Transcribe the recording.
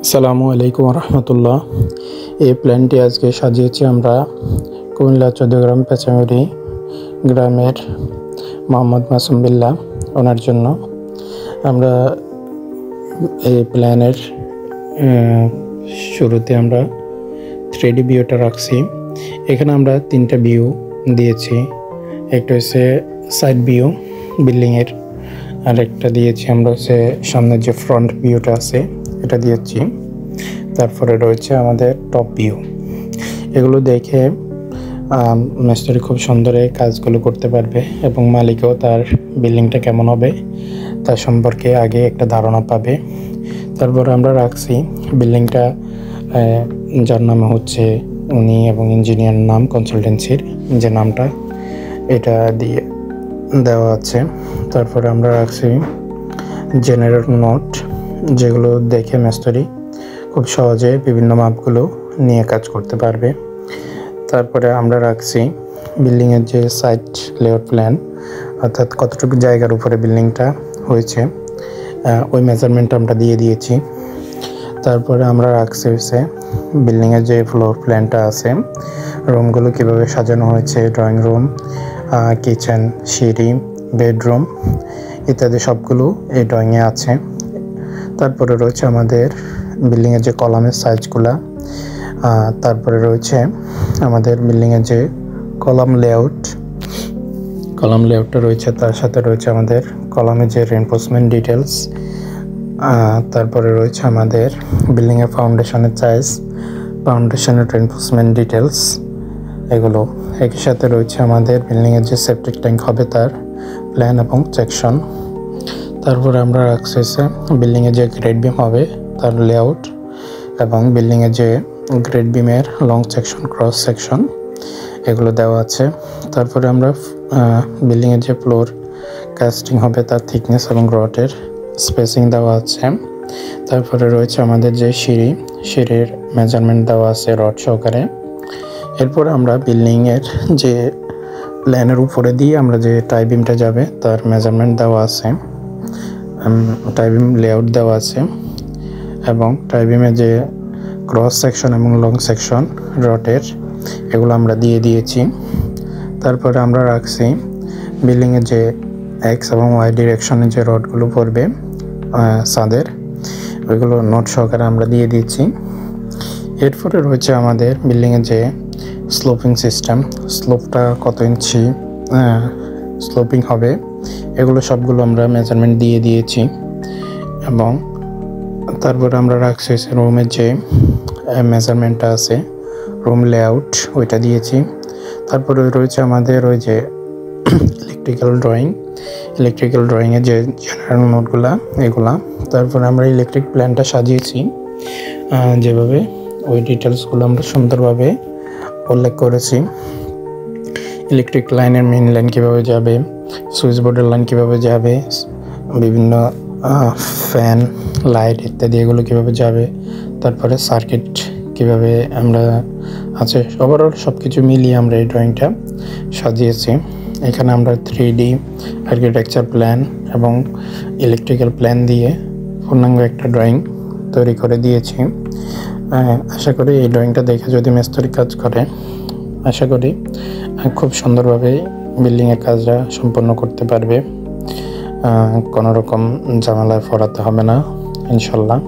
আসসালামু আলাইকুম রহমতুল্লাহ। এই প্ল্যানটি আজকে সাজিয়েছি আমরা কুমিল্লা 14 গ্রাম পেঁচামারি গ্রামের মোহাম্মদ মাসুম বিল্লাহ ওনার জন্য। আমরা এই প্ল্যানের শুরুতে আমরা 3D ভিউটা রাখছি। এখানে আমরা 3টা ভিউ দিয়েছি। একটা হচ্ছে সাইড ভিউ বিল্ডিংয়ের, আর একটা দিয়েছি আমরা হচ্ছে সামনের যে ফ্রন্ট ভিউটা আছে এটা দিয়েছি। তারপরে রয়েছে আমাদের টপ ভিউ। এগুলো দেখে মিস্ত্রি খুব সুন্দর এই কাজগুলো করতে পারবে এবং মালিকও তার বিল্ডিংটা কেমন হবে তার সম্পর্কে আগে একটা ধারণা পাবে। তারপর আমরা রাখছি বিল্ডিংটা যার নামে হচ্ছে উনি এবং ইঞ্জিনিয়ার নাম কনসালটেন্সির যে নামটা এটা দিয়ে দেওয়া আছে। তারপরে আমরা রাখছি জেনারেল নোট, যেগুলো দেখে মিস্ত্রি খুব সহজে বিভিন্ন মাপগুলো নিয়ে কাজ করতে পারবে। তারপরে আমরা রাখছি বিল্ডিংয়ের যে সাইট লেআউট প্ল্যান, অর্থাৎ কতটুকু জায়গার উপরে বিল্ডিংটা হয়েছে ওই মেজারমেন্ট আমরা দিয়ে দিয়েছি। তারপরে আমরা রাখছি হচ্ছে বিল্ডিংয়ের যে ফ্লোর প্ল্যানটা আছে, রুমগুলো কীভাবে সাজানো হয়েছে, ড্রয়িং রুম, কিচেন, সিঁড়ি, বেডরুম ইত্যাদি সবগুলো এই ড্রয়িংয়ে আছে। তারপরে রয়েছে আমাদের বিল্ডিংয়ের যে কলামের সাইজগুলা, তারপরে রয়েছে আমাদের বিল্ডিংয়ের যে কলাম লেআউটটা রয়েছে, তার সাথে রয়েছে আমাদের কলামের যে রিইনফোর্সমেন্ট ডিটেলস। তারপরে রয়েছে আমাদের বিল্ডিংয়ের ফাউন্ডেশনের সাইজ, ফাউন্ডেশনের রিইনফোর্সমেন্ট ডিটেলস এগুলো। একই সাথে রয়েছে আমাদের বিল্ডিংয়ের যে সেপটিক ট্যাঙ্ক হবে তার প্ল্যান এবং সেকশন। তারপরে আমরা রাখছি বিল্ডিংয়ে যে গ্রেড বিম হবে তার লেআউট এবং বিল্ডিংয়ে যে গ্রেড বিমের লং সেকশন, ক্রস সেকশন এগুলো দেওয়া আছে। তারপরে আমরা বিল্ডিংয়ে যে ফ্লোর কাস্টিং হবে তার থিকনেস এবং রডের স্পেসিং দেওয়া আছে। তারপরে রয়েছে আমাদের যে সিঁড়ির মেজারমেন্ট দেওয়া আছে রড সহকারে। এরপর আমরা বিল্ডিংয়ের যে প্ল্যানের উপরে দিয়ে আমরা যে টাই বিমটা যাবে তার মেজারমেন্ট দেওয়া আছে, টাই বিম লেআউট দেওয়া আছে এবং টাই বিমের যে ক্রস সেকশন এবং লং সেকশন রডের এগুলো আমরা দিয়ে দিয়েছি। তারপরে আমরা রাখছি বিল্ডিংয়ের যে এক্স এবং ওয়াই ডিরেকশনে যে রডগুলো পড়বে ছাদের ওইগুলো নোট সহকারে আমরা দিয়ে দিয়েছি। এরপরে রয়েছে আমাদের বিল্ডিংয়ের যে স্লোপিং সিস্টেম, স্লোপটা কত ইঞ্চি স্লোপিং হবে এগুলো সবগুলো আমরা মেজারমেন্ট দিয়ে দিয়েছি। এবং তারপরে আমরা রাখছি রুমের যে মেজারমেন্টটা আছে রুম লেআউট ওইটা দিয়েছি। তারপরে রয়েছে আমাদের ওই যে ইলেকট্রিক্যাল ড্রয়িংয়ের যে জেনারেল নোটগুলা এগুলা। তারপরে আমরা ইলেকট্রিক প্ল্যানটা সাজিয়েছি যেভাবে ওই ডিটেলসগুলো আমরা সুন্দরভাবে উল্লেখ করেছি। ইলেকট্রিক লাইনের মেইন লাইন কীভাবে যাবে, সুইচ বোর্ডের লাইন কীভাবে যাবে, বিভিন্ন ফ্যান, লাইট ইত্যাদি এগুলো কীভাবে যাবে, তারপরে সার্কিট কীভাবে আমরা আছে, ওভারঅল সব কিছু মিলিয়ে আমরা এই ড্রয়িংটা সাজিয়েছি। এখানে আমরা 3D আর্কিটেকচার প্ল্যান এবং ইলেকট্রিক্যাল প্ল্যান দিয়ে পূর্ণাঙ্গ একটা ড্রয়িং তৈরি করে দিয়েছি। আশা করি এই ড্রয়িংটা দেখে যদি মিস্ত্রি কাজ করে আশা করি খুব সুন্দরভাবে বিল্ডিংয়ের কাজটা সম্পন্ন করতে পারবে, কোনো রকম ঝামেলায় পড়াতে হবে না ইনশাল্লাহ।